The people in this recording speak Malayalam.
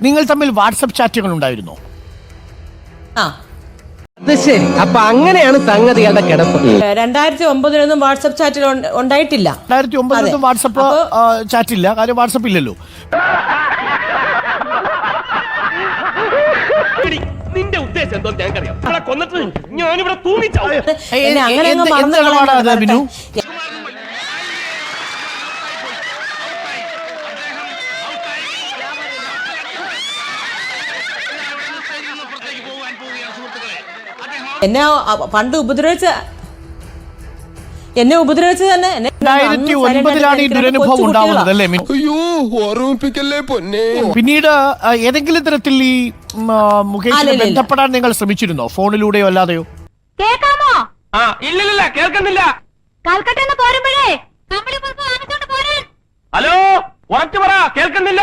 നിങ്ങൾ തമ്മിൽ വാട്സപ്പ് ചാറ്റുകൾ ഉണ്ടായിരുന്നോ? അത് ശരി, അപ്പൊ അങ്ങനെയാണ് സംഗതികളുടെ കിടപ്പ്. 2009 വാട്സപ്പ് ചാറ്റിൽ ഉണ്ടായിട്ടില്ല. 2009 വാട്സപ്പ് ചാറ്റ് ഇല്ല, കാര്യം വാട്സപ്പ് ഇല്ലല്ലോ. നിന്റെ ഉദ്ദേശം എന്തോ ഞങ്ങൾക്കറിയാം. കൊന്നിട്ട് ഞാനിവിടെ തൂങ്ങിച്ചാവും. എന്ത് ഇടപാടാ അത് ബിനു? എന്നെ പണ്ട് എന്നെ ഉപദ്രവിച്ച് തന്നെ 2009 ഈ ദുരനുഭവം ഉണ്ടാവുന്നത് അല്ലേ? പിന്നീട് ഏതെങ്കിലും തരത്തിൽ ഈ മുകേഷിനെ ബന്ധപ്പെടാൻ നിങ്ങൾ ശ്രമിച്ചിരുന്നോ, ഫോണിലൂടെയോ അല്ലാതെയോ? കേൾക്കാമോ? ഇല്ലില്ല, കേൾക്കുന്നില്ല. കൽക്കട്ടന്ന് പോരുമ്പോഴേ ഹലോ, ഉറച്ചു പറ, കേൾക്കുന്നില്ല.